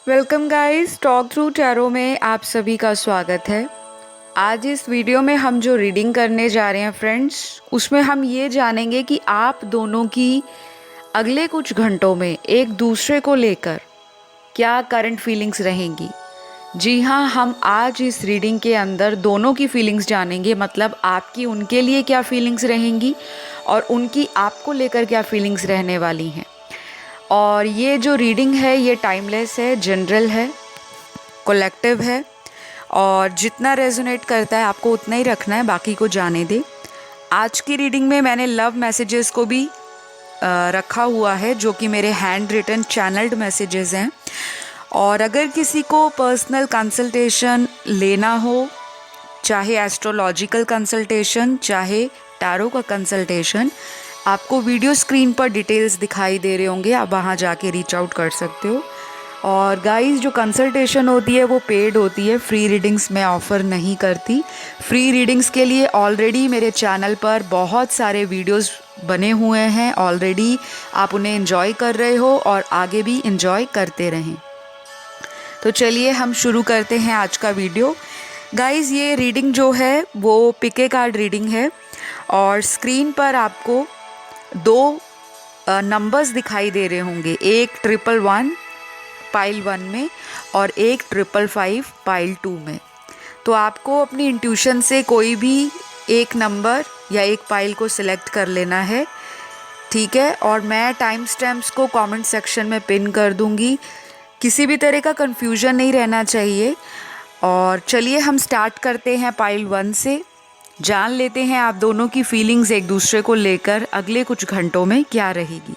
Welcome guys, talk through tarot में आप सभी का स्वागत है। आज इस वीडियो में हम जो रीडिंग करने जा रहे हैं फ्रेंड्स, उसमें हम ये जानेंगे कि आप दोनों की अगले कुछ घंटों में एक दूसरे को लेकर क्या करंट फीलिंग्स रहेंगी। जी हाँ, हम आज इस रीडिंग के अंदर दोनों की फीलिंग्स जानेंगे, मतलब आपकी उनके लिए क्या फीलिंग्स रहेंगी और उनकी आपको लेकर क्या फीलिंग्स रहने वाली हैं। और ये जो रीडिंग है ये टाइमलेस है, जनरल है, कलेक्टिव है और जितना रेजोनेट करता है आपको उतना ही रखना है, बाकी को जाने दे। आज की रीडिंग में मैंने लव मैसेजेस को भी रखा हुआ है, जो कि मेरे हैंड रिटन चैनल्ड मैसेजेस हैं। और अगर किसी को पर्सनल कंसल्टेशन लेना हो, चाहे एस्ट्रोलॉजिकल कंसल्टेशन चाहे टैरो का कंसल्टेशन, आपको वीडियो स्क्रीन पर डिटेल्स दिखाई दे रहे होंगे, आप वहाँ जाके रीच आउट कर सकते हो। और गाइस, जो कंसल्टेशन होती है वो पेड होती है, फ्री रीडिंग्स मैं ऑफ़र नहीं करती। फ्री रीडिंग्स के लिए ऑलरेडी मेरे चैनल पर बहुत सारे वीडियोस बने हुए हैं, ऑलरेडी आप उन्हें एंजॉय कर रहे हो और आगे भी एंजॉय करते रहें। तो चलिए हम शुरू करते हैं आज का वीडियो। गाइस, ये रीडिंग जो है वो पिके कार्ड रीडिंग है और स्क्रीन पर आपको दो नंबर्स दिखाई दे रहे होंगे, एक 111 पाइल 1 में और एक 555 पाइल 2 में। तो आपको अपनी इंट्यूशन से कोई भी एक नंबर या एक पाइल को सिलेक्ट कर लेना है, ठीक है। और मैं टाइम स्टैम्प्स को कमेंट सेक्शन में पिन कर दूंगी, किसी भी तरह का कन्फ्यूजन नहीं रहना चाहिए। और चलिए हम स्टार्ट करते हैं पाइल 1 से, जान लेते हैं आप दोनों की फीलिंग्स एक दूसरे को लेकर अगले कुछ घंटों में क्या रहेगी।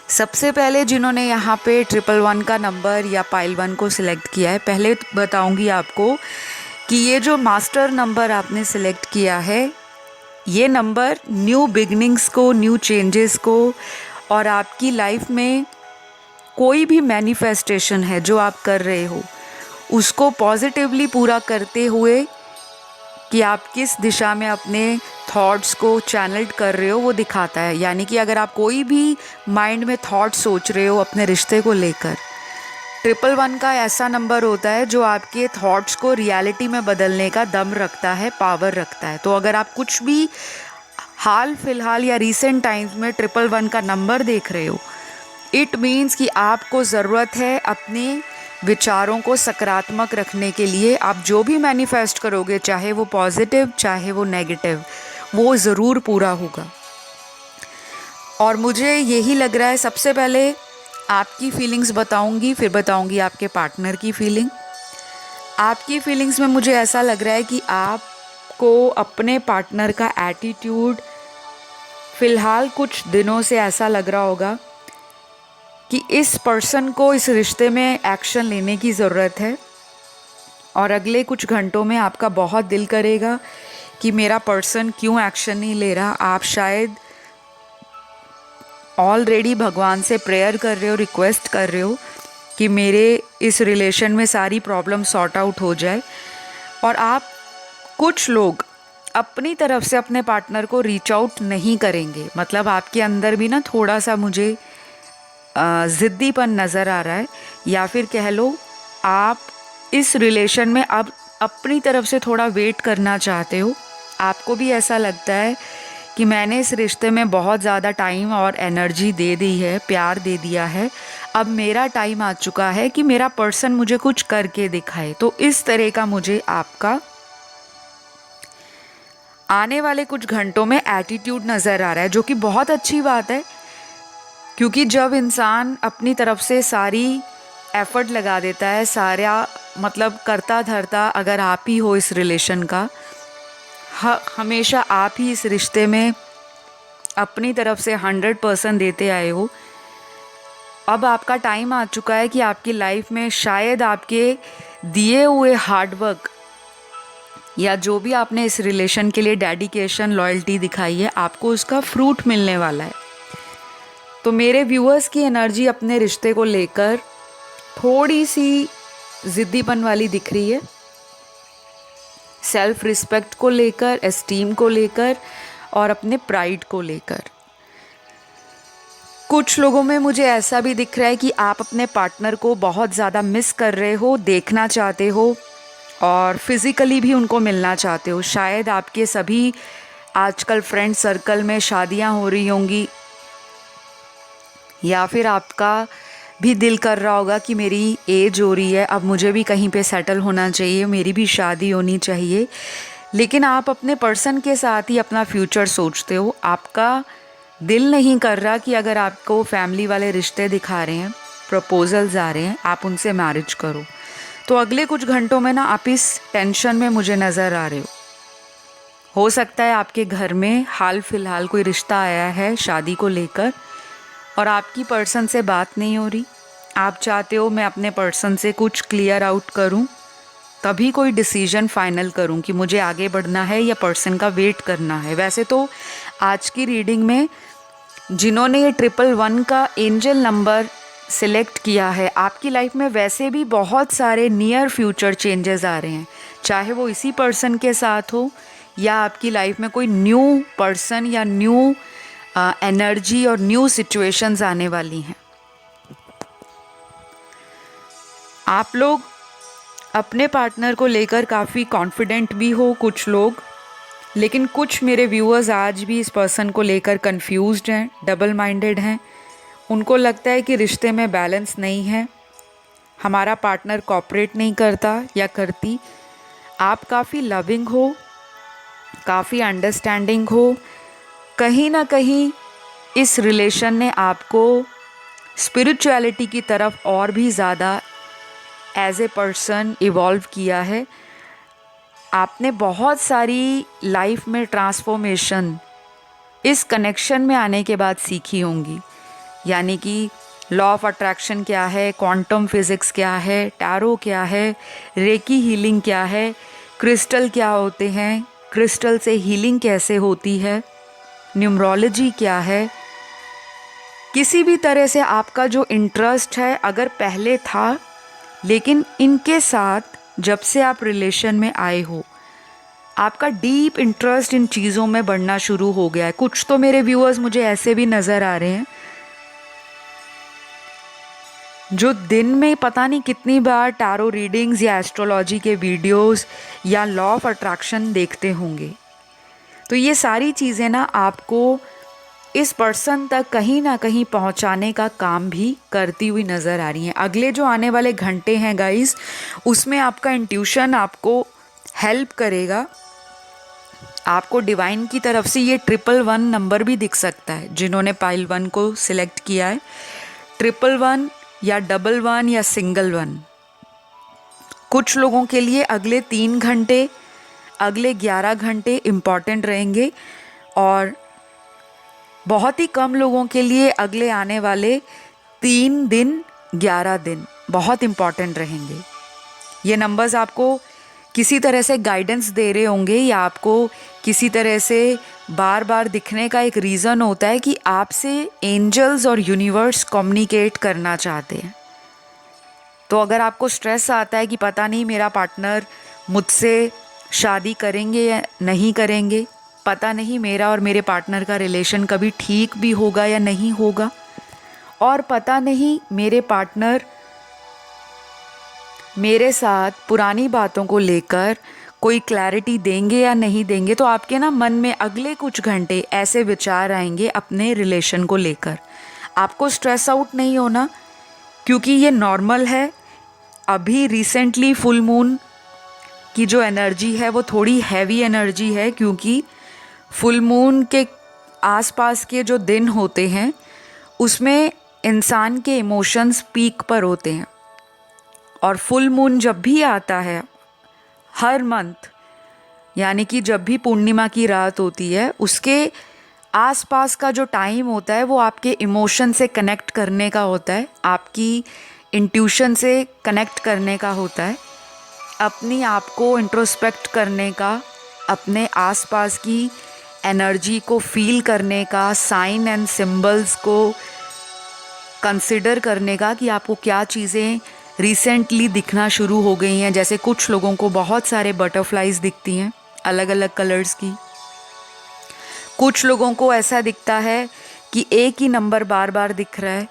सबसे पहले जिन्होंने यहाँ पे 111 का नंबर या पाइल 1 को सिलेक्ट किया है, पहले बताऊंगी आपको कि ये जो मास्टर नंबर आपने सिलेक्ट किया है, ये नंबर न्यू बिगनिंग्स को, न्यू चेंजेस को और आपकी लाइफ में कोई भी मैनिफेस्टेशन है जो आप कर रहे हो उसको पॉजिटिवली पूरा करते हुए कि आप किस दिशा में अपने थॉट्स को चैनल्ड कर रहे हो वो दिखाता है। यानी कि अगर आप कोई भी माइंड में थॉट सोच रहे हो अपने रिश्ते को लेकर, 111 का ऐसा नंबर होता है जो आपके थॉट्स को रियलिटी में बदलने का दम रखता है, पावर रखता है। तो अगर आप कुछ भी हाल फिलहाल या रीसेंट टाइम्स में 111 का नंबर देख रहे हो, इट मीन्स कि आपको ज़रूरत है अपने विचारों को सकारात्मक रखने के लिए। आप जो भी मैनिफेस्ट करोगे, चाहे वो पॉजिटिव चाहे वो नेगेटिव, वो ज़रूर पूरा होगा। और मुझे यही लग रहा है, सबसे पहले आपकी फीलिंग्स बताऊंगी, फिर बताऊंगी आपके पार्टनर की फीलिंग। आपकी फीलिंग्स में मुझे ऐसा लग रहा है कि आपको अपने पार्टनर का एटीट्यूड फ़िलहाल कुछ दिनों से ऐसा लग रहा होगा कि इस पर्सन को इस रिश्ते में एक्शन लेने की ज़रूरत है। और अगले कुछ घंटों में आपका बहुत दिल करेगा कि मेरा पर्सन क्यों एक्शन नहीं ले रहा। आप शायद ऑलरेडी भगवान से प्रेयर कर रहे हो, रिक्वेस्ट कर रहे हो कि मेरे इस रिलेशन में सारी प्रॉब्लम सॉर्ट आउट हो जाए। और आप कुछ लोग अपनी तरफ से अपने पार्टनर को रीच आउट नहीं करेंगे, मतलब आपके अंदर भी ना थोड़ा सा मुझे ज़िद्दीपन नज़र आ रहा है, या फिर कह लो आप इस रिलेशन में अब अपनी तरफ से थोड़ा वेट करना चाहते हो। आपको भी ऐसा लगता है कि मैंने इस रिश्ते में बहुत ज़्यादा टाइम और एनर्जी दे दी है, प्यार दे दिया है, अब मेरा टाइम आ चुका है कि मेरा पर्सन मुझे कुछ करके दिखाए। तो इस तरह का मुझे आपका आने वाले कुछ घंटों में एटीट्यूड नज़र आ रहा है, जो कि बहुत अच्छी बात है, क्योंकि जब इंसान अपनी तरफ से सारी एफर्ट लगा देता है, सारा मतलब करता धरता अगर आप ही हो इस रिलेशन का, हमेशा आप ही इस रिश्ते में अपनी तरफ से 100% देते आए हो, अब आपका टाइम आ चुका है कि आपकी लाइफ में शायद आपके दिए हुए हार्डवर्क या जो भी आपने इस रिलेशन के लिए डेडिकेशन, लॉयल्टी दिखाई है, आपको उसका फ्रूट मिलने वाला है। तो मेरे व्यूअर्स की एनर्जी अपने रिश्ते को लेकर थोड़ी सी ज़िद्दीपन वाली दिख रही है, सेल्फ रिस्पेक्ट को लेकर, एस्टीम को लेकर और अपने प्राइड को लेकर। कुछ लोगों में मुझे ऐसा भी दिख रहा है कि आप अपने पार्टनर को बहुत ज़्यादा मिस कर रहे हो, देखना चाहते हो और फिज़िकली भी उनको मिलना चाहते हो। शायद आपके सभी आजकल फ्रेंड सर्कल में शादियां हो रही होंगी, या फिर आपका भी दिल कर रहा होगा कि मेरी एज हो रही है, अब मुझे भी कहीं पे सेटल होना चाहिए, मेरी भी शादी होनी चाहिए। लेकिन आप अपने पर्सन के साथ ही अपना फ्यूचर सोचते हो। आपका दिल नहीं कर रहा कि अगर आपको फैमिली वाले रिश्ते दिखा रहे हैं, प्रपोजल्स आ रहे हैं, आप उनसे मैरिज करो। तो अगले कुछ घंटों में ना आप इस टेंशन में मुझे नज़र आ रहे हो सकता है आपके घर में हाल फिलहाल कोई रिश्ता आया है शादी को लेकर और आपकी पर्सन से बात नहीं हो रही। आप चाहते हो मैं अपने पर्सन से कुछ क्लियर आउट करूं, तभी कोई डिसीजन फाइनल करूं कि मुझे आगे बढ़ना है या पर्सन का वेट करना है। वैसे तो आज की रीडिंग में जिन्होंने ये 111 का एंजल नंबर सिलेक्ट किया है, आपकी लाइफ में वैसे भी बहुत सारे नियर फ्यूचर चेंजेस आ रहे हैं, चाहे वो इसी पर्सन के साथ हो या आपकी लाइफ में कोई न्यू पर्सन या न्यू एनर्जी और न्यू सिचुएशंस आने वाली हैं। आप लोग अपने पार्टनर को लेकर काफ़ी कॉन्फिडेंट भी हो कुछ लोग, लेकिन कुछ मेरे व्यूअर्स आज भी इस पर्सन को लेकर कंफ्यूज्ड हैं, डबल माइंडेड हैं। उनको लगता है कि रिश्ते में बैलेंस नहीं है, हमारा पार्टनर कोऑपरेट नहीं करता या करती। आप काफ़ी लविंग हो, काफ़ी अंडरस्टैंडिंग हो, कहीं ना कहीं इस रिलेशन ने आपको स्पिरिचुअलिटी की तरफ और भी ज़्यादा एज ए पर्सन इवॉल्व किया है। आपने बहुत सारी लाइफ में ट्रांसफॉर्मेशन इस कनेक्शन में आने के बाद सीखी होंगी, यानी कि लॉ ऑफ अट्रैक्शन क्या है, क्वांटम फिज़िक्स क्या है, टैरो क्या है, रेकी हीलिंग क्या है, क्रिस्टल क्या होते हैं, क्रिस्टल से हीलिंग कैसे होती है, न्यूमरोलॉजी क्या है। किसी भी तरह से आपका जो इंटरेस्ट है अगर पहले था, लेकिन इनके साथ जब से आप रिलेशन में आए हो आपका डीप इंटरेस्ट इन चीज़ों में बढ़ना शुरू हो गया है। कुछ तो मेरे व्यूअर्स मुझे ऐसे भी नज़र आ रहे हैं जो दिन में पता नहीं कितनी बार टैरो रीडिंग्स या एस्ट्रोलॉजी के वीडियोस या लॉ ऑफ अट्रैक्शन देखते होंगे। तो ये सारी चीज़ें ना आपको इस पर्सन तक कहीं ना कहीं पहुंचाने का काम भी करती हुई नज़र आ रही हैं। अगले जो आने वाले घंटे हैं गाइस, उसमें आपका इंट्यूशन आपको हेल्प करेगा। आपको डिवाइन की तरफ से ये 111 नंबर भी दिख सकता है। जिन्होंने पाइल 1 को सिलेक्ट किया है, 111 या 11 या सिंगल 1, कुछ लोगों के लिए अगले 3 घंटे, अगले 11 घंटे इम्पॉर्टेंट रहेंगे और बहुत ही कम लोगों के लिए अगले आने वाले 3 दिन 11 दिन बहुत इम्पॉर्टेंट रहेंगे। ये नंबर्स आपको किसी तरह से गाइडेंस दे रहे होंगे या आपको किसी तरह से बार बार दिखने का एक रीज़न होता है कि आपसे एंजल्स और यूनिवर्स कम्युनिकेट करना चाहते हैं। तो अगर आपको स्ट्रेस आता है कि पता नहीं मेरा पार्टनर मुझसे शादी करेंगे या नहीं करेंगे, पता नहीं मेरा और मेरे पार्टनर का रिलेशन कभी ठीक भी होगा या नहीं होगा, और पता नहीं मेरे पार्टनर मेरे साथ पुरानी बातों को लेकर कोई क्लैरिटी देंगे या नहीं देंगे, तो आपके ना मन में अगले कुछ घंटे ऐसे विचार आएंगे अपने रिलेशन को लेकर। आपको स्ट्रेस आउट नहीं होना, क्योंकि ये नॉर्मल है। अभी रिसेंटली फुल मून की जो एनर्जी है वो थोड़ी हैवी एनर्जी है, क्योंकि फुल मून के आसपास के जो दिन होते हैं उसमें इंसान के इमोशंस पीक पर होते हैं। और फुल मून जब भी आता है हर मंथ, यानी कि जब भी पूर्णिमा की रात होती है, उसके आसपास का जो टाइम होता है वो आपके इमोशन से कनेक्ट करने का होता है, आपकी इंट्यूशन से कनेक्ट करने का होता है, अपनी आप को इंट्रोस्पेक्ट करने का, अपने आसपास की एनर्जी को फील करने का, साइन एंड सिंबल्स को कंसिडर करने का कि आपको क्या चीज़ें रिसेंटली दिखना शुरू हो गई हैं। जैसे कुछ लोगों को बहुत सारे बटरफ्लाइज दिखती हैं अलग अलग कलर्स की, कुछ लोगों को ऐसा दिखता है कि एक ही नंबर बार बार दिख रहा है।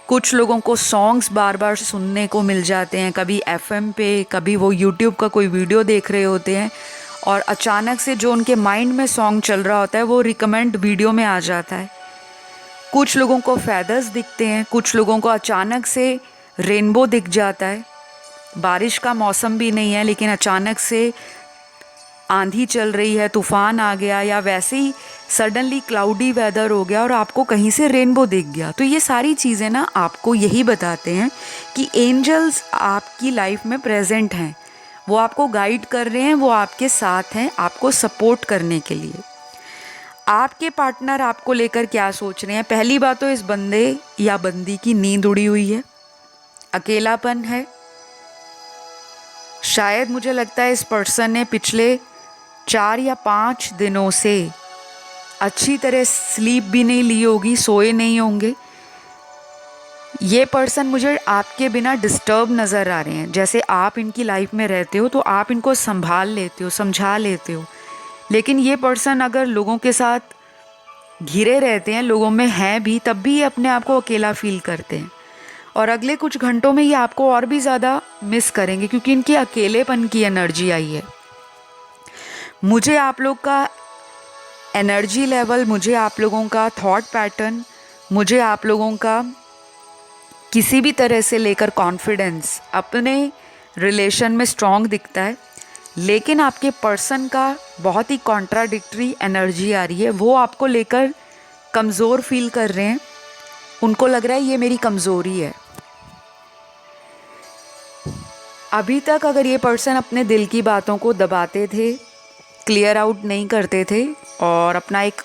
कुछ लोगों को सॉन्ग्स बार बार सुनने को मिल जाते हैं, कभी एफएम पे, कभी वो यूट्यूब का कोई वीडियो देख रहे होते हैं और अचानक से जो उनके माइंड में सॉन्ग चल रहा होता है वो रिकमेंड वीडियो में आ जाता है। कुछ लोगों को फेदर्स दिखते हैं, कुछ लोगों को अचानक से रेनबो दिख जाता है। बारिश का मौसम भी नहीं है लेकिन अचानक से आंधी चल रही है, तूफान आ गया, या वैसे ही सडनली क्लाउडी वेदर हो गया और आपको कहीं से रेनबो दिख गया। तो ये सारी चीज़ें ना आपको यही बताते हैं कि एंजल्स आपकी लाइफ में प्रेजेंट हैं, वो आपको गाइड कर रहे हैं, वो आपके साथ हैं आपको सपोर्ट करने के लिए। आपके पार्टनर आपको लेकर क्या सोच रहे हैं? पहली बात तो इस बंदे या बंदी की नींद उड़ी हुई है, अकेलापन है। शायद मुझे लगता है इस पर्सन ने पिछले 4 या 5 दिनों से अच्छी तरह स्लीप भी नहीं ली होगी, सोए नहीं होंगे। ये पर्सन मुझे आपके बिना डिस्टर्ब नज़र आ रहे हैं। जैसे आप इनकी लाइफ में रहते हो तो आप इनको संभाल लेते हो, समझा लेते हो, लेकिन ये पर्सन अगर लोगों के साथ घिरे रहते हैं, लोगों में हैं भी, तब भी ये अपने आप को अकेला फील करते हैं और अगले कुछ घंटों में ये आपको और भी ज़्यादा मिस करेंगे क्योंकि इनकी अकेलेपन की एनर्जी आई है। मुझे आप लोग का एनर्जी लेवल, मुझे आप लोगों का थॉट पैटर्न, मुझे आप लोगों का किसी भी तरह से लेकर कॉन्फिडेंस अपने रिलेशन में स्ट्रॉन्ग दिखता है, लेकिन आपके पर्सन का बहुत ही कॉन्ट्राडिक्टरी एनर्जी आ रही है। वो आपको लेकर कमज़ोर फील कर रहे हैं, उनको लग रहा है ये मेरी कमज़ोरी है। अभी तक अगर ये पर्सन अपने दिल की बातों को दबाते थे, क्लियर आउट नहीं करते थे और अपना एक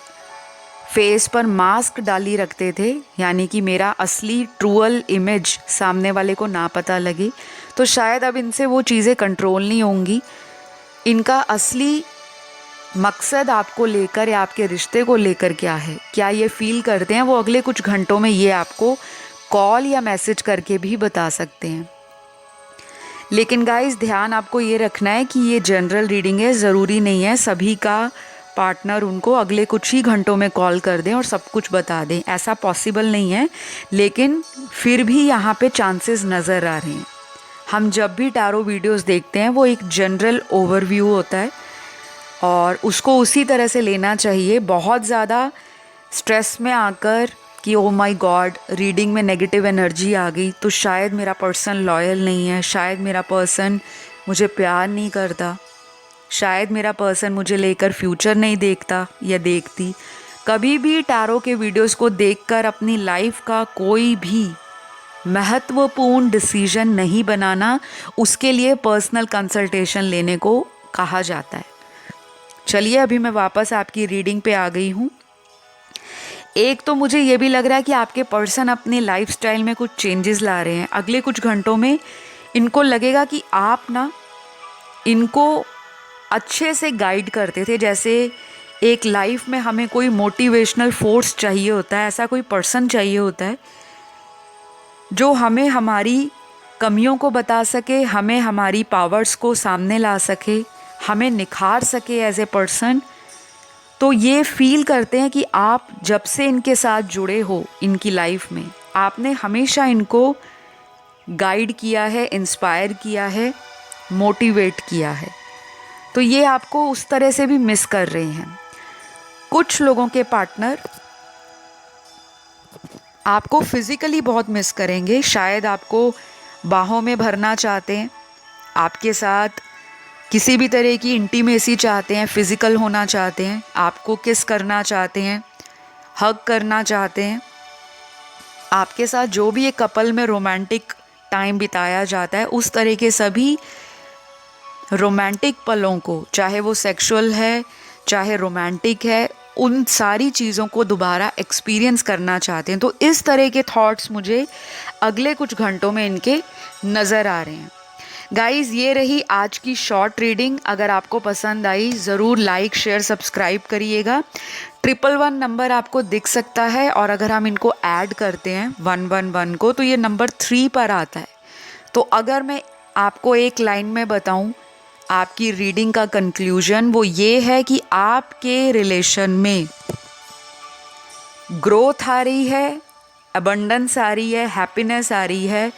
फेस पर मास्क डाली रखते थे, यानी कि मेरा असली ट्रूअल इमेज सामने वाले को ना पता लगे, तो शायद अब इनसे वो चीज़ें कंट्रोल नहीं होंगी। इनका असली मकसद आपको लेकर या आपके रिश्ते को लेकर क्या है, क्या ये फील करते हैं, वो अगले कुछ घंटों में ये आपको कॉल या मैसेज करके भी बता सकते हैं। लेकिन गाइस ध्यान आपको ये रखना है कि ये जनरल रीडिंग है, ज़रूरी नहीं है सभी का पार्टनर उनको अगले कुछ ही घंटों में कॉल कर दें और सब कुछ बता दें, ऐसा पॉसिबल नहीं है। लेकिन फिर भी यहाँ पे चांसेस नज़र आ रहे हैं। हम जब भी टैरो वीडियोस देखते हैं वो एक जनरल ओवरव्यू होता है और उसको उसी तरह से लेना चाहिए। बहुत ज़्यादा स्ट्रेस में आकर कि ओ माय गॉड रीडिंग में नेगेटिव एनर्जी आ गई तो शायद मेरा पर्सन लॉयल नहीं है, शायद मेरा पर्सन मुझे प्यार नहीं करता, शायद मेरा पर्सन मुझे लेकर फ्यूचर नहीं देखता या देखती। कभी भी टैरो के वीडियोस को देखकर अपनी लाइफ का कोई भी महत्वपूर्ण डिसीजन नहीं बनाना, उसके लिए पर्सनल कंसल्टेशन लेने को कहा जाता है। चलिए अभी मैं वापस आपकी रीडिंग पे आ गई हूँ। एक तो मुझे ये भी लग रहा है कि आपके पर्सन अपनी लाइफस्टाइल में कुछ चेंजेस ला रहे हैं। अगले कुछ घंटों में इनको लगेगा कि आप ना इनको अच्छे से गाइड करते थे। जैसे एक लाइफ में हमें कोई मोटिवेशनल फोर्स चाहिए होता है, ऐसा कोई पर्सन चाहिए होता है जो हमें हमारी कमियों को बता सके, हमें हमारी पावर्स को सामने ला सके, हमें निखार सके एज ए पर्सन। तो ये फील करते हैं कि आप जब से इनके साथ जुड़े हो इनकी लाइफ में, आपने हमेशा इनको गाइड किया है, इंस्पायर किया है, मोटिवेट किया है। तो ये आपको उस तरह से भी मिस कर रहे हैं। कुछ लोगों के पार्टनर आपको फिज़िकली बहुत मिस करेंगे, शायद आपको बाहों में भरना चाहते हैं, आपके साथ किसी भी तरह की इंटीमेसी चाहते हैं, फिज़िकल होना चाहते हैं, आपको किस करना चाहते हैं, हग करना चाहते हैं। आपके साथ जो भी एक कपल में रोमांटिक टाइम बिताया जाता है, उस तरह के सभी रोमांटिक पलों को, चाहे वो सेक्सुअल है चाहे रोमांटिक है, उन सारी चीज़ों को दोबारा एक्सपीरियंस करना चाहते हैं। तो इस तरह के थॉट्स मुझे अगले कुछ घंटों में इनके नज़र आ रहे हैं। गाइज़ ये रही आज की शॉर्ट रीडिंग। अगर आपको पसंद आई ज़रूर लाइक शेयर सब्सक्राइब करिएगा। 111 नंबर आपको दिख सकता है और अगर हम इनको ऐड करते हैं 111 को तो ये नंबर 3 पर आता है। तो अगर मैं आपको एक लाइन में बताऊं आपकी रीडिंग का कंक्लूजन, वो ये है कि आपके रिलेशन में ग्रोथ आ रही है, अबंडेंस आ रही है, हैप्पीनेस आ रही है,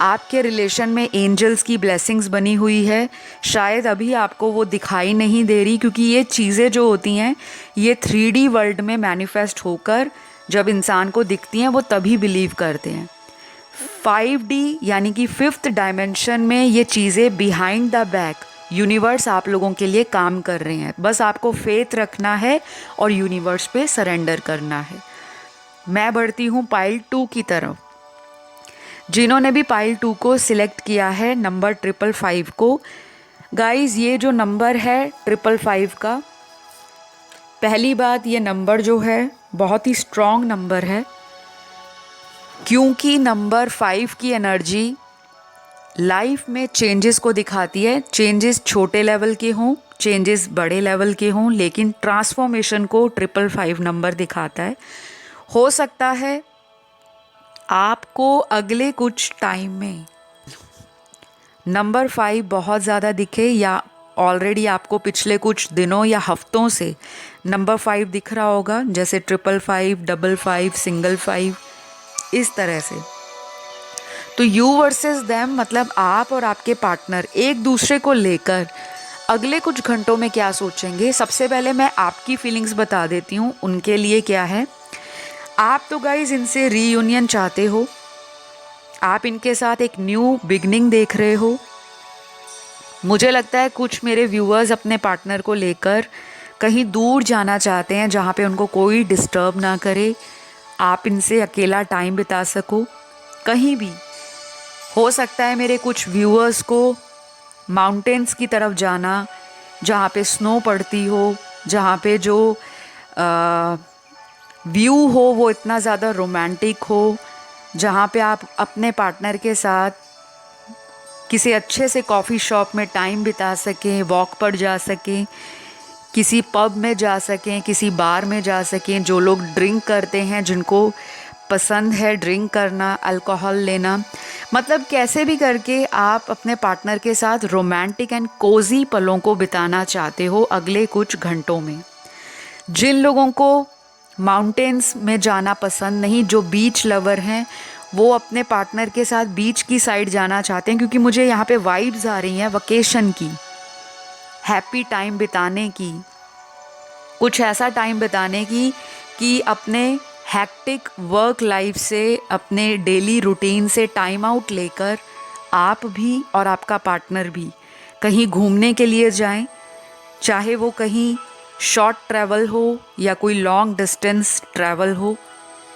आपके रिलेशन में एंजल्स की ब्लेसिंग्स बनी हुई है। शायद अभी आपको वो दिखाई नहीं दे रही, क्योंकि ये चीज़ें जो होती हैं ये 3D वर्ल्ड में मैनिफेस्ट होकर जब इंसान को दिखती हैं वो तभी बिलीव करते हैं। 5D यानी कि 5th डायमेंशन में ये चीज़ें बिहाइंड द बैक यूनिवर्स आप लोगों के लिए काम कर रहे हैं। बस आपको फेथ रखना है और यूनिवर्स पे सरेंडर करना है। मैं बढ़ती हूँ पाइल 2 की तरफ। जिन्होंने भी पाइल 2 को सिलेक्ट किया है, नंबर 555 को, गाइस ये जो नंबर है 555 का, पहली बात ये नंबर जो है बहुत ही स्ट्रॉन्ग नंबर है, क्योंकि नंबर 5 की एनर्जी लाइफ में चेंजेस को दिखाती है। चेंजेस छोटे लेवल के हों, चेंजेस बड़े लेवल के हों, लेकिन ट्रांसफॉर्मेशन को 555 नंबर दिखाता है। हो सकता है आपको अगले कुछ टाइम में नंबर 5 बहुत ज़्यादा दिखे, या ऑलरेडी आपको पिछले कुछ दिनों या हफ्तों से नंबर 5 दिख रहा होगा, जैसे 555, 55, सिंगल 5, इस तरह से। तो यू वर्सेस देम मतलब आप और आपके पार्टनर एक दूसरे को लेकर अगले कुछ घंटों में क्या सोचेंगे। सबसे पहले मैं आपकी फीलिंग्स बता देती हूँ उनके लिए क्या है। आप तो गाइज इनसे रीयूनियन चाहते हो, आप इनके साथ एक न्यू बिगनिंग देख रहे हो। मुझे लगता है कुछ मेरे व्यूअर्स अपने पार्टनर को लेकर कहीं दूर जाना चाहते हैं, जहाँ पे उनको कोई डिस्टर्ब ना करे, आप इनसे अकेला टाइम बिता सको कहीं भी। हो सकता है मेरे कुछ व्यूअर्स को माउंटेन्स की तरफ जाना, जहाँ पे स्नो पड़ती हो, जहाँ पे जो व्यू हो वो इतना ज़्यादा रोमांटिक हो, जहाँ पे आप अपने पार्टनर के साथ किसी अच्छे से कॉफ़ी शॉप में टाइम बिता सकें, वॉक पर जा सकें, किसी पब में जा सकें, किसी बार में जा सकें। जो लोग ड्रिंक करते हैं, जिनको पसंद है ड्रिंक करना, अल्कोहल लेना, मतलब कैसे भी करके आप अपने पार्टनर के साथ रोमांटिक एंड कोजी पलों को बिताना चाहते हो अगले कुछ घंटों में। जिन लोगों को माउंटेन्स में जाना पसंद नहीं, जो बीच लवर हैं, वो अपने पार्टनर के साथ बीच की साइड जाना चाहते हैं, क्योंकि मुझे यहाँ पे वाइब्स आ रही हैं वकेशन की, हैप्पी टाइम बिताने की, कुछ ऐसा टाइम बिताने की कि अपने हैक्टिक वर्क लाइफ से, अपने डेली रूटीन से टाइम आउट लेकर आप भी और आपका पार्टनर भी कहीं घूमने के लिए जाएं, चाहे वो कहीं शॉर्ट ट्रैवल हो या कोई लॉन्ग डिस्टेंस ट्रैवल हो।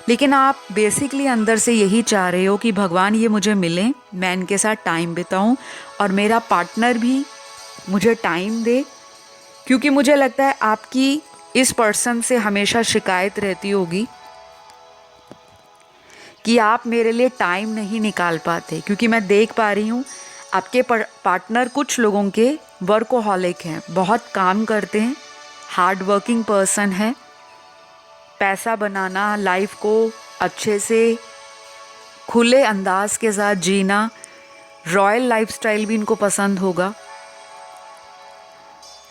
लेकिन आप बेसिकली अंदर से यही चाह रहे हो कि भगवान ये मुझे मिलें, मैं इनके साथ टाइम बिताऊं और मेरा पार्टनर भी मुझे टाइम दे, क्योंकि मुझे लगता है आपकी इस पर्सन से हमेशा शिकायत रहती होगी कि आप मेरे लिए टाइम नहीं निकाल पाते। क्योंकि मैं देख पा रही हूँ आपके पार्टनर कुछ लोगों के वर्कोहॉलिक हैं, बहुत काम करते हैं, हार्ड वर्किंग पर्सन है। पैसा बनाना, लाइफ को अच्छे से खुले अंदाज के साथ जीना, रॉयल लाइफस्टाइल भी इनको पसंद होगा।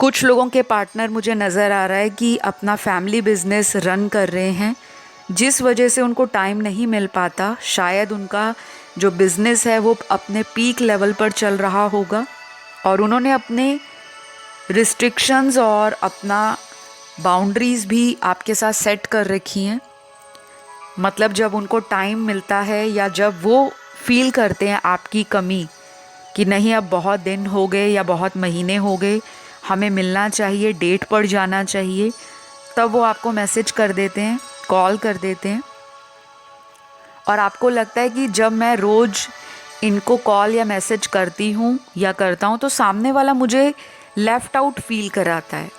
कुछ लोगों के पार्टनर मुझे नज़र आ रहा है कि अपना फैमिली बिजनेस रन कर रहे हैं, जिस वजह से उनको टाइम नहीं मिल पाता। शायद उनका जो बिज़नेस है वो अपने पीक लेवल पर चल रहा होगा और उन्होंने अपने रिस्ट्रिक्शंस और अपना बाउंड्रीज़ भी आपके साथ सेट कर रखी हैं। मतलब जब उनको टाइम मिलता है या जब वो फील करते हैं आपकी कमी कि नहीं अब बहुत दिन हो गए या बहुत महीने हो गए, हमें मिलना चाहिए, डेट पर जाना चाहिए, तब वो आपको मैसेज कर देते हैं, कॉल कर देते हैं। और आपको लगता है कि जब मैं रोज़ इनको कॉल या मैसेज करती हूँ या करता हूँ तो सामने वाला मुझे लेफ़्ट आउट फील कराता है,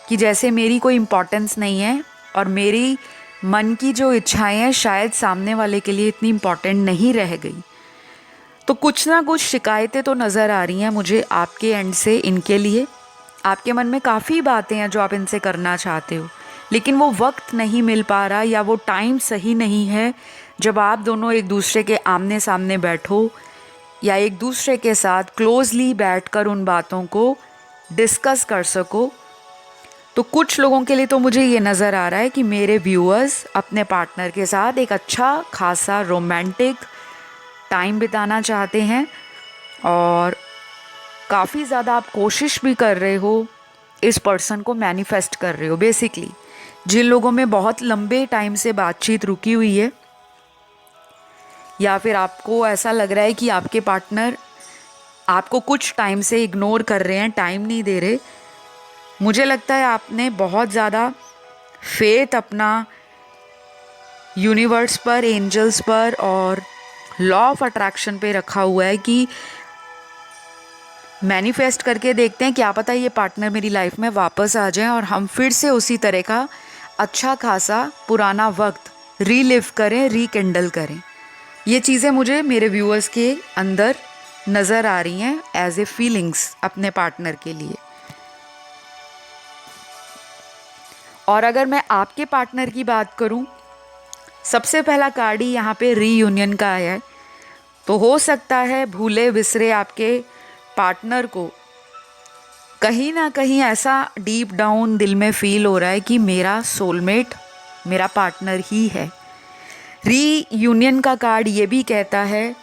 कि जैसे मेरी कोई इम्पोर्टेंस नहीं है और मेरी मन की जो इच्छाएं हैं शायद सामने वाले के लिए इतनी इम्पोर्टेंट नहीं रह गई। तो कुछ ना कुछ शिकायतें तो नज़र आ रही हैं मुझे आपके एंड से इनके लिए। आपके मन में काफ़ी बातें हैं जो आप इनसे करना चाहते हो, लेकिन वो वक्त नहीं मिल पा रहा या वो टाइम सही नहीं है जब आप दोनों एक दूसरे के आमने सामने बैठो या एक दूसरे के साथ क्लोजली बैठकर उन बातों को डिस्कस कर सको। तो कुछ लोगों के लिए तो मुझे ये नज़र आ रहा है कि मेरे व्यूअर्स अपने पार्टनर के साथ एक अच्छा खासा रोमांटिक टाइम बिताना चाहते हैं और काफ़ी ज़्यादा आप कोशिश भी कर रहे हो, इस पर्सन को मैनिफेस्ट कर रहे हो। बेसिकली जिन लोगों में बहुत लंबे टाइम से बातचीत रुकी हुई है, या फिर आपको ऐसा लग रहा है कि आपके पार्टनर आपको कुछ टाइम से इग्नोर कर रहे हैं, टाइम नहीं दे रहे, मुझे लगता है आपने बहुत ज़्यादा फेथ अपना यूनिवर्स पर, एंजल्स पर और लॉ ऑफ अट्रैक्शन पे रखा हुआ है कि मैनिफेस्ट करके देखते हैं, क्या पता ये पार्टनर मेरी लाइफ में वापस आ जाए और हम फिर से उसी तरह का अच्छा खासा पुराना वक्त रीलिव करें, रीकिंडल करें। ये चीज़ें मुझे मेरे व्यूअर्स के अंदर नज़र आ रही हैं एज ए फीलिंग्स अपने पार्टनर के लिए। और अगर मैं आपके पार्टनर की बात करूं, सबसे पहला कार्ड ही यहाँ पे रीयूनियन का आया है। तो हो सकता है भूले बिसरे आपके पार्टनर को कहीं ना कहीं ऐसा डीप डाउन दिल में फील हो रहा है कि मेरा सोलमेट मेरा पार्टनर ही है। रीयूनियन का कार्ड ये भी कहता है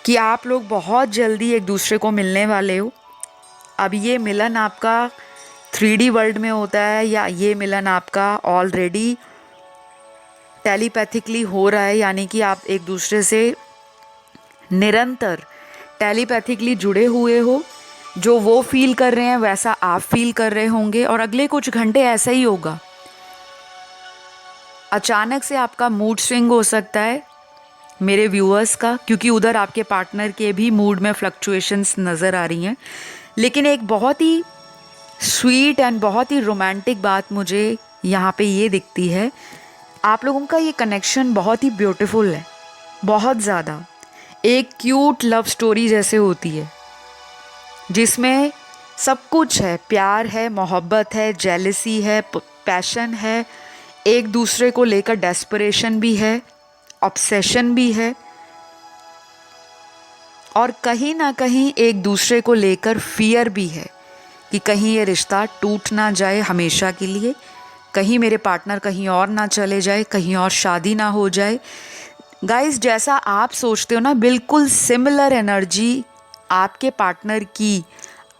कि आप लोग बहुत जल्दी एक दूसरे को मिलने वाले हो। अब ये मिलन आपका 3D वर्ल्ड में होता है या ये मिलन आपका ऑलरेडी टेलीपैथिकली हो रहा है, यानी कि आप एक दूसरे से निरंतर टेलीपैथिकली जुड़े हुए हो। जो वो फील कर रहे हैं वैसा आप फील कर रहे होंगे और अगले कुछ घंटे ऐसा ही होगा। अचानक से आपका मूड स्विंग हो सकता है मेरे व्यूअर्स का, क्योंकि उधर आपके पार्टनर के भी मूड में फ्लक्चुएशंस नज़र आ रही हैं। लेकिन एक बहुत ही स्वीट एंड बहुत ही रोमांटिक बात मुझे यहाँ पे ये दिखती है, आप लोगों का ये कनेक्शन बहुत ही ब्यूटीफुल है, बहुत ज़्यादा एक क्यूट लव स्टोरी जैसे होती है जिसमें सब कुछ है, प्यार है, मोहब्बत है, जेलसी है, पैशन है, एक दूसरे को लेकर डेस्परेशन भी है, ऑब्सेशन भी है और कहीं ना कहीं एक दूसरे को लेकर फियर भी है कि कहीं ये रिश्ता टूट ना जाए हमेशा के लिए, कहीं मेरे पार्टनर कहीं और ना चले जाए, कहीं और शादी ना हो जाए। गाइस, जैसा आप सोचते हो ना, बिल्कुल सिमिलर एनर्जी आपके पार्टनर की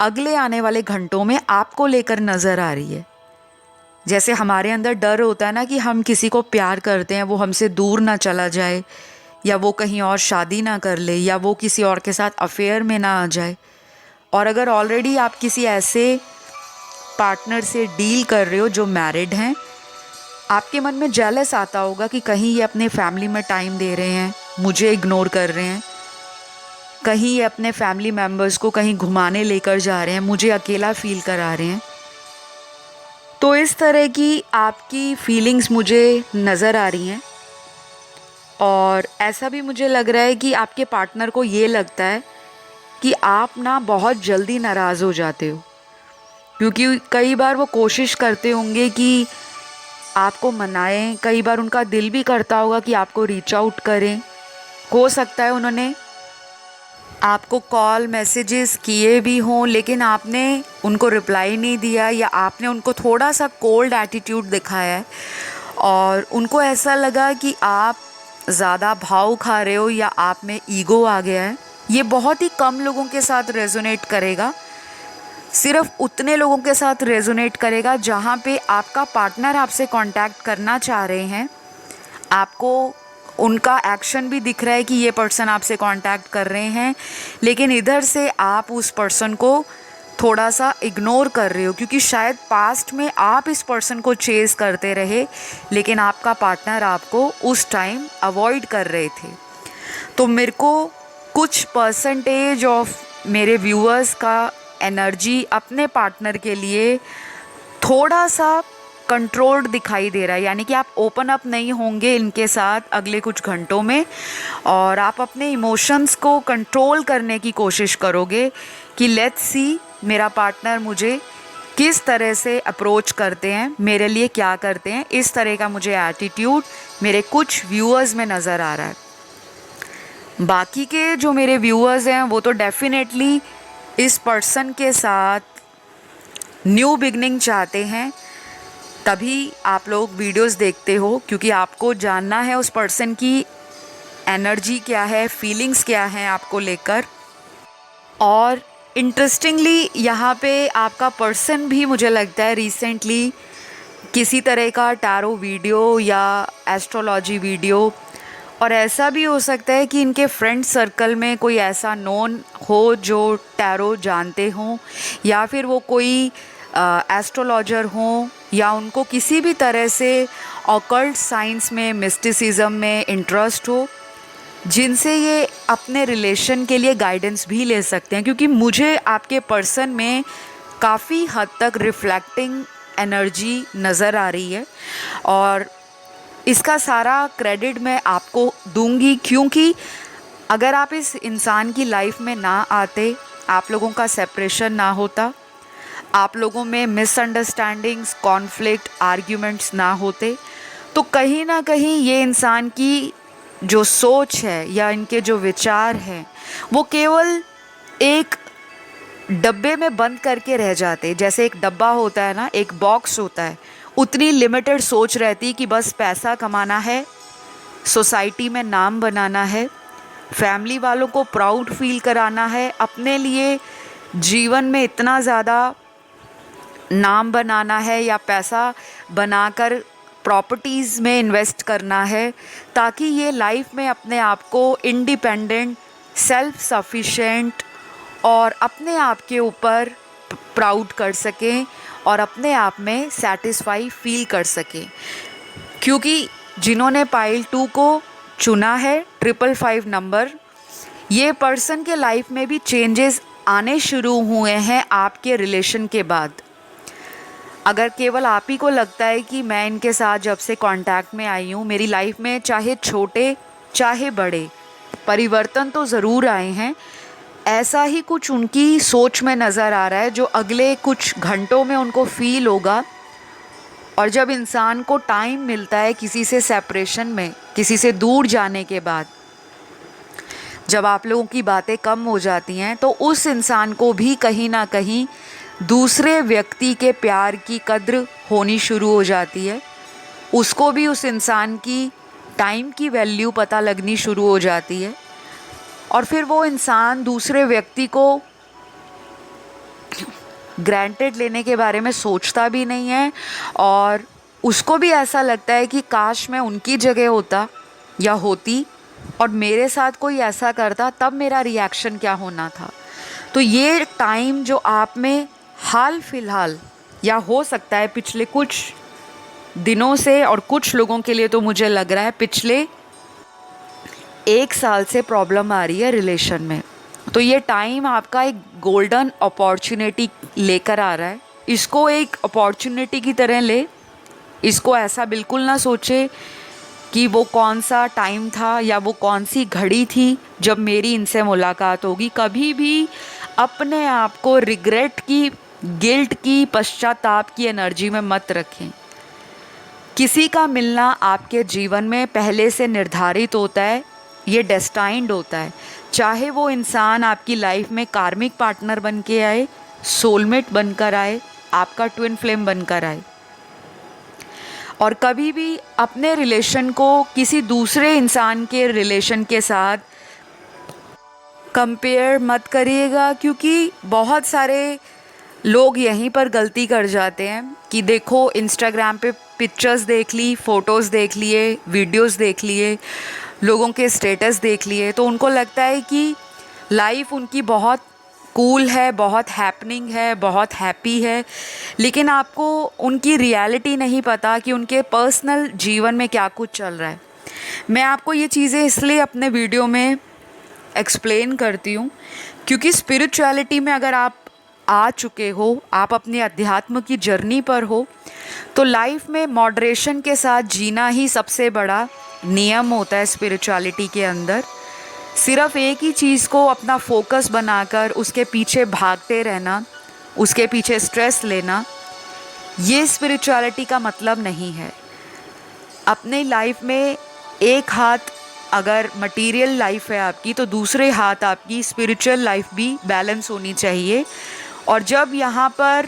अगले आने वाले घंटों में आपको लेकर नज़र आ रही है। जैसे हमारे अंदर डर होता है ना कि हम किसी को प्यार करते हैं, वो हमसे दूर ना चला जाए या वो कहीं और शादी ना कर ले या वो किसी और के साथ अफेयर में ना आ जाए। और अगर ऑलरेडी आप किसी ऐसे पार्टनर से डील कर रहे हो जो मैरिड हैं, आपके मन में जेलस आता होगा कि कहीं ये अपने फैमिली में टाइम दे रहे हैं, मुझे इग्नोर कर रहे हैं, कहीं ये अपने फैमिली मेम्बर्स को कहीं घुमाने लेकर जा रहे हैं, मुझे अकेला फील करा रहे हैं। तो इस तरह की आपकी फीलिंग्स मुझे नज़र आ रही हैं और ऐसा भी मुझे लग रहा है कि आपके पार्टनर को ये लगता है कि आप ना बहुत जल्दी नाराज़ हो जाते हो, क्योंकि कई बार वो कोशिश करते होंगे कि आपको मनाएं, कई बार उनका दिल भी करता होगा कि आपको रीच आउट करें। हो सकता है उन्होंने आपको कॉल मैसेजेस किए भी हों लेकिन आपने उनको रिप्लाई नहीं दिया या आपने उनको थोड़ा सा कोल्ड एटीट्यूड दिखाया है और उनको ऐसा लगा कि आप ज़्यादा भाव खा रहे हो या आप में ईगो आ गया है। ये बहुत ही कम लोगों के साथ रेजोनेट करेगा, सिर्फ उतने लोगों के साथ रेजोनेट करेगा जहाँ पे आपका पार्टनर आपसे कांटेक्ट करना चाह रहे हैं, आपको उनका एक्शन भी दिख रहा है कि ये पर्सन आपसे कांटेक्ट कर रहे हैं, लेकिन इधर से आप उस पर्सन को थोड़ा सा इग्नोर कर रहे हो क्योंकि शायद पास्ट में आप इस पर्सन को चेज़ करते रहे लेकिन आपका पार्टनर आपको उस टाइम अवॉइड कर रहे थे। तो मेरे को कुछ परसेंटेज ऑफ मेरे व्यूअर्स का एनर्जी अपने पार्टनर के लिए थोड़ा सा कंट्रोल्ड दिखाई दे रहा है, यानी कि आप ओपन अप नहीं होंगे इनके साथ अगले कुछ घंटों में और आप अपने इमोशंस को कंट्रोल करने की कोशिश करोगे कि लेट्स सी मेरा पार्टनर मुझे किस तरह से अप्रोच करते हैं, मेरे लिए क्या करते हैं। इस तरह का मुझे एटीट्यूड मेरे कुछ व्यूअर्स में नज़र आ रहा है। बाकी के जो मेरे व्यूअर्स हैं वो तो डेफिनेटली इस पर्सन के साथ न्यू बिगनिंग चाहते हैं, तभी आप लोग वीडियोस देखते हो, क्योंकि आपको जानना है उस पर्सन की एनर्जी क्या है, फीलिंग्स क्या हैं आपको लेकर। और इंटरेस्टिंगली यहाँ पे आपका पर्सन भी मुझे लगता है रिसेंटली किसी तरह का टैरो वीडियो या एस्ट्रोलॉजी वीडियो, और ऐसा भी हो सकता है कि इनके फ्रेंड सर्कल में कोई ऐसा नोन हो जो टैरो जानते हों, या फिर वो कोई एस्ट्रोलॉजर हों, या उनको किसी भी तरह से ऑकल्ट साइंस में, मिस्टिसिज्म में इंटरेस्ट हो, जिनसे ये अपने रिलेशन के लिए गाइडेंस भी ले सकते हैं। क्योंकि मुझे आपके पर्सन में काफ़ी हद तक रिफ्लेक्टिंग एनर्जी नज़र आ रही है, और इसका सारा क्रेडिट मैं आपको दूंगी, क्योंकि अगर आप इस इंसान की लाइफ में ना आते, आप लोगों का सेपरेशन ना होता, आप लोगों में मिसअंडरस्टैंडिंग्स, कॉन्फ्लिक्ट, आर्ग्यूमेंट्स ना होते, तो कहीं ना कहीं ये इंसान की जो सोच है या इनके जो विचार हैं वो केवल एक डब्बे में बंद करके रह जाते। जैसे एक डब्बा होता है ना, एक बॉक्स होता है, उतनी लिमिटेड सोच रहती कि बस पैसा कमाना है, सोसाइटी में नाम बनाना है, फैमिली वालों को प्राउड फील कराना है, अपने लिए जीवन में इतना ज़्यादा नाम बनाना है या पैसा बनाकर प्रॉपर्टीज़ में इन्वेस्ट करना है, ताकि ये लाइफ में अपने आप को इंडिपेंडेंट, सेल्फ सफिशिएंट और अपने आप के ऊपर प्राउड कर सकें और अपने आप में सेटिस्फाई फील कर सकें। क्योंकि जिन्होंने पाइल 2 को चुना है, 555 नंबर, ये पर्सन के लाइफ में भी चेंजेस आने शुरू हुए हैं आपके रिलेशन के बाद। अगर केवल आप ही को लगता है कि मैं इनके साथ जब से कांटेक्ट में आई हूँ, मेरी लाइफ में चाहे छोटे चाहे बड़े परिवर्तन तो ज़रूर आए हैं, ऐसा ही कुछ उनकी सोच में नज़र आ रहा है जो अगले कुछ घंटों में उनको फील होगा। और जब इंसान को टाइम मिलता है किसी से सेपरेशन में, किसी से दूर जाने के बाद, जब आप लोगों की बातें कम हो जाती हैं, तो उस इंसान को भी कहीं ना कहीं दूसरे व्यक्ति के प्यार की कद्र होनी शुरू हो जाती है। उसको भी उस इंसान की टाइम की वैल्यू पता लगनी शुरू हो जाती है, और फिर वो इंसान दूसरे व्यक्ति को ग्रांटेड लेने के बारे में सोचता भी नहीं है, और उसको भी ऐसा लगता है कि काश मैं उनकी जगह होता या होती और मेरे साथ कोई ऐसा करता, तब मेरा रिएक्शन क्या होना था। तो ये टाइम जो आप में हाल फिलहाल, या हो सकता है पिछले कुछ दिनों से, और कुछ लोगों के लिए तो मुझे लग रहा है पिछले 1 साल से प्रॉब्लम आ रही है रिलेशन में, तो ये टाइम आपका एक गोल्डन अपॉर्चुनिटी लेकर आ रहा है। इसको एक अपॉर्चुनिटी की तरह ले, इसको ऐसा बिल्कुल ना सोचे कि वो कौन सा टाइम था या वो कौन सी घड़ी थी जब मेरी इनसे मुलाकात होगी। कभी भी अपने आप को रिग्रेट की, गिल्ट की, पश्चाताप की एनर्जी में मत रखें। किसी का मिलना आपके जीवन में पहले से निर्धारित होता है, ये डेस्टाइंड होता है। चाहे वो इंसान आपकी लाइफ में कार्मिक पार्टनर बन के आए, सोलमेट बनकर आए, आपका ट्विन फ्लेम बनकर आए। और कभी भी अपने रिलेशन को किसी दूसरे इंसान के रिलेशन के साथ कंपेयर मत करिएगा, क्योंकि बहुत सारे लोग यहीं पर गलती कर जाते हैं कि देखो इंस्टाग्राम पे पिक्चर्स देख ली, फ़ोटोज़ देख लिए, वीडियोस देख लिए, लोगों के स्टेटस देख लिए, तो उनको लगता है कि लाइफ उनकी बहुत कूल है, बहुत हैपनिंग है, बहुत हैप्पी है, लेकिन आपको उनकी रियलिटी नहीं पता कि उनके पर्सनल जीवन में क्या कुछ चल रहा है। मैं आपको ये चीज़ें इसलिए अपने वीडियो में एक्सप्लेन करती हूँ क्योंकि स्पिरिचुअलिटी में अगर आप आ चुके हो, आप अपने अध्यात्म की जर्नी पर हो, तो लाइफ में मॉडरेशन के साथ जीना ही सबसे बड़ा नियम होता है स्पिरिचुअलिटी के अंदर। सिर्फ एक ही चीज़ को अपना फोकस बनाकर उसके पीछे भागते रहना, उसके पीछे स्ट्रेस लेना, ये स्पिरिचुअलिटी का मतलब नहीं है। अपने लाइफ में एक हाथ अगर मटेरियल लाइफ है आपकी, तो दूसरे हाथ आपकी स्पिरिचुअल लाइफ भी बैलेंस होनी चाहिए। और जब यहाँ पर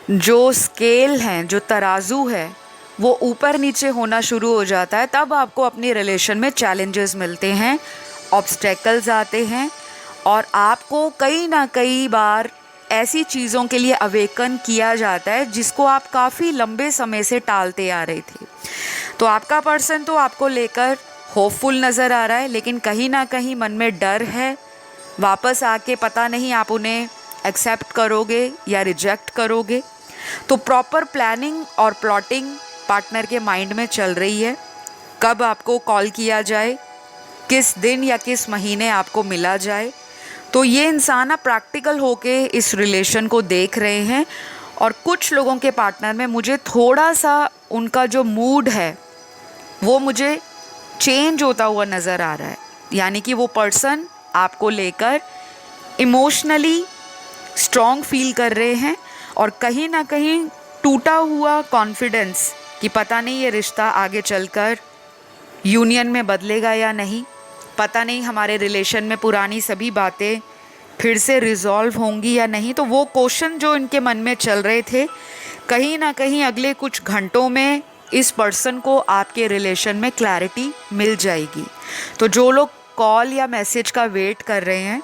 जो स्केल हैं, जो तराजू है, वो ऊपर नीचे होना शुरू हो जाता है, तब आपको अपनी रिलेशन में चैलेंजेस मिलते हैं, ऑब्स्टेकल्स आते हैं और आपको कई ना कई बार ऐसी चीज़ों के लिए अवेकन किया जाता है जिसको आप काफ़ी लंबे समय से टालते आ रहे थे। तो आपका पर्सन तो आपको लेकर होपफुल नज़र आ रहा है, लेकिन कहीं ना कहीं मन में डर है। वापस आके पता नहीं आप उन्हें एक्सेप्ट करोगे या रिजेक्ट करोगे। तो प्रॉपर प्लानिंग और प्लॉटिंग पार्टनर के माइंड में चल रही है। कब आपको कॉल किया जाए, किस दिन या किस महीने आपको मिला जाए। तो ये इंसान अब प्रैक्टिकल होके इस रिलेशन को देख रहे हैं और कुछ लोगों के पार्टनर में मुझे थोड़ा सा उनका जो मूड है वो मुझे चेंज होता हुआ नज़र आ रहा है। यानी कि वो पर्सन आपको लेकर इमोशनली स्ट्रॉन्ग फील कर रहे हैं और कहीं ना कहीं टूटा हुआ कॉन्फिडेंस कि पता नहीं ये रिश्ता आगे चलकर यूनियन में बदलेगा या नहीं, पता नहीं हमारे रिलेशन में पुरानी सभी बातें फिर से रिजॉल्व होंगी या नहीं। तो वो क्वेश्चन जो इनके मन में चल रहे थे, कहीं ना कहीं अगले कुछ घंटों में इस पर्सन को आपके रिलेशन में क्लैरिटी मिल जाएगी। तो जो लोग कॉल या मैसेज का वेट कर रहे हैं,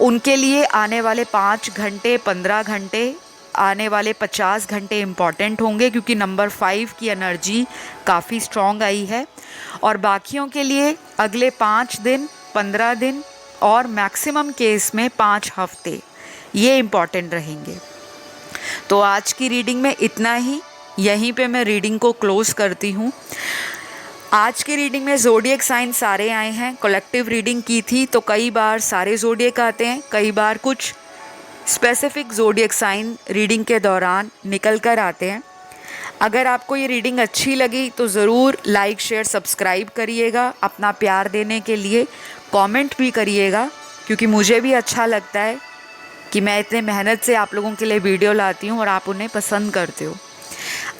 उनके लिए आने वाले 5 घंटे, 15 घंटे, आने वाले 50 घंटे इम्पॉर्टेंट होंगे, क्योंकि नंबर 5 की एनर्जी काफ़ी स्ट्रॉन्ग आई है। और बाकियों के लिए अगले 5 दिन, 15 दिन और मैक्सिमम केस में 5 हफ्ते ये इम्पॉर्टेंट रहेंगे। तो आज की रीडिंग में इतना ही, यहीं पे मैं रीडिंग को क्लोज़ करती हूँ। आज की रीडिंग में ज़ोडिएक साइन सारे आए हैं। कलेक्टिव रीडिंग की थी तो कई बार सारे ज़ोडिएक आते हैं, कई बार कुछ स्पेसिफिक ज़ोडिएक साइन रीडिंग के दौरान निकल कर आते हैं। अगर आपको ये रीडिंग अच्छी लगी तो ज़रूर लाइक, शेयर, सब्सक्राइब करिएगा। अपना प्यार देने के लिए कमेंट भी करिएगा, क्योंकि मुझे भी अच्छा लगता है कि मैं इतने मेहनत से आप लोगों के लिए वीडियो लाती हूँ और आप उन्हें पसंद करते हो।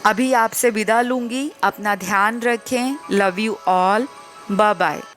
अभी आपसे विदा लूँगी। अपना ध्यान रखें। Love you all. Bye bye.